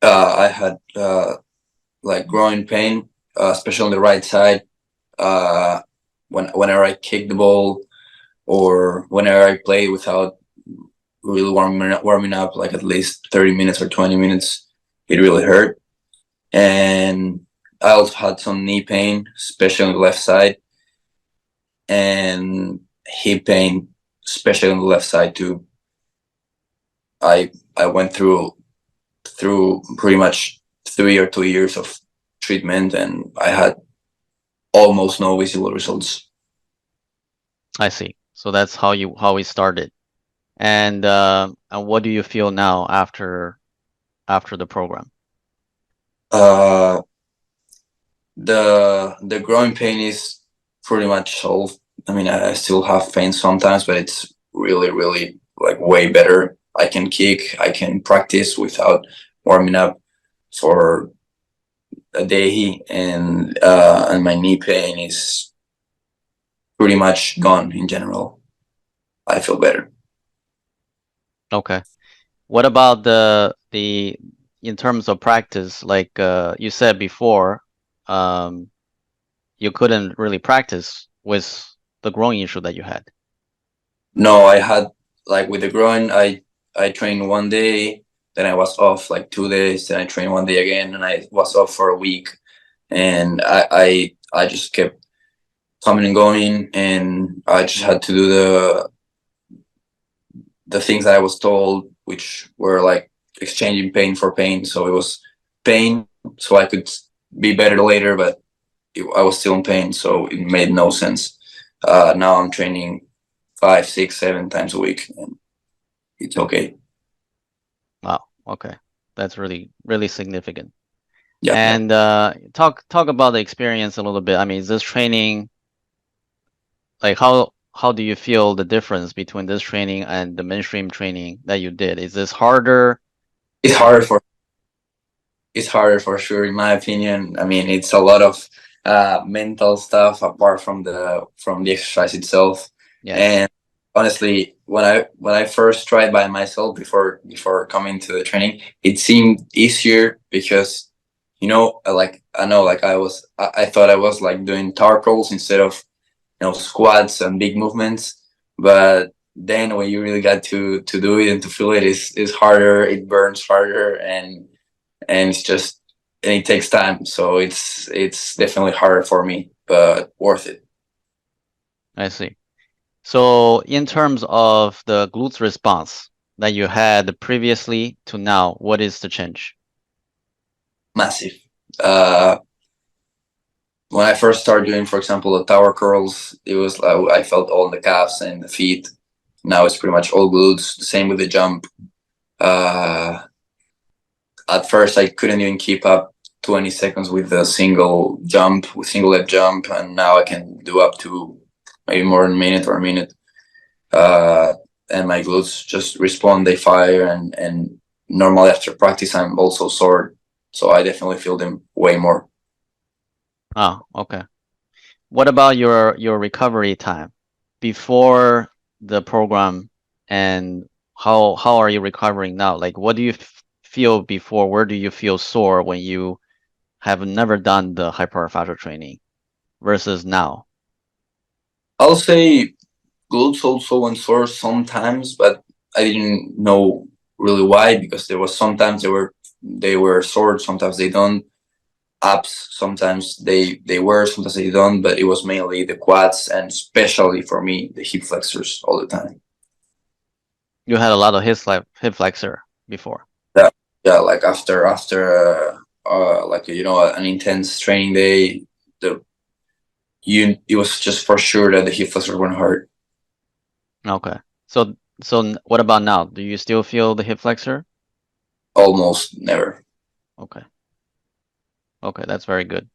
I had like groin pain, especially on the right side. Whenever I kick the ball or whenever I play without really warming up, like at least 30 minutes or 20 minutes, it really hurt. And I also had some knee pain, especially on the left side, and hip pain, especially on the left side too. I went through pretty much 3 or 2 years of treatment, and I had almost no visible results. I see. So that's how we started. And what do you feel now after the program? The growing pain is pretty much solved. I mean, I still have pain sometimes, but it's really like way better. I can kick, I can practice without warming up for a day, and my knee pain is pretty much gone in general. I feel better. Okay. What about the in terms of practice, like you said before, you couldn't really practice with the groin issue that you had? No, I had, like with the groin, I trained one day, then I was off like 2 days, then I trained one day again, and I was off for a week, and I just kept coming and going, and I just had to do the things that I was told, which were like exchanging pain for pain. So it was pain, so I could be better later, but I was still in pain, so it made no sense. Now I'm training 5, 6, 7 times a week, and it's okay. Wow. Okay. That's really significant. Yeah. And talk about the experience a little bit. I mean, is this training, like how do you feel the difference between this training and the mainstream training that you did? Is this harder? It's harder for sure, in my opinion. I mean, it's a lot of mental stuff apart from the exercise itself. Yes. And honestly, when I first tried by myself before coming to the training, it seemed easier because, you know, I thought I was like doing tower curls instead of, you know, squats and big movements. But then when you really got to do it and to feel it, is harder. It burns harder, and it's just, and it takes time. So it's definitely harder for me, but worth it. I see. So in terms of the glutes response that you had previously to now, what is the change? Massive. When I first started doing, for example, the tower curls, it was I felt all the calves and the feet. Now it's pretty much all glutes. The same with the jump. At first, I couldn't even keep up 20 seconds with a single leg jump, and now I can do up to maybe more than a minute or a minute. And my glutes just respond, they fire, and normally after practice, I'm also sore. So I definitely feel them way more. Oh, okay. What about your recovery time before the program, and how are you recovering now? Like, what do you feel before? Where do you feel sore when you have never done the Hyperarch Fascia training versus now? I'll say glutes also went sore sometimes, but I didn't know really why, because there was sometimes they were sore, sometimes they don't. Abs sometimes they were, sometimes they don't, but it was mainly the quads, and especially for me the hip flexors all the time. You had a lot of hip flexor before. Yeah, like after like, you know, an intense training day, it was just for sure that the hip flexors were hurt. Okay. So what about now? Do you still feel the hip flexor? Almost never. Okay. Okay, that's very good.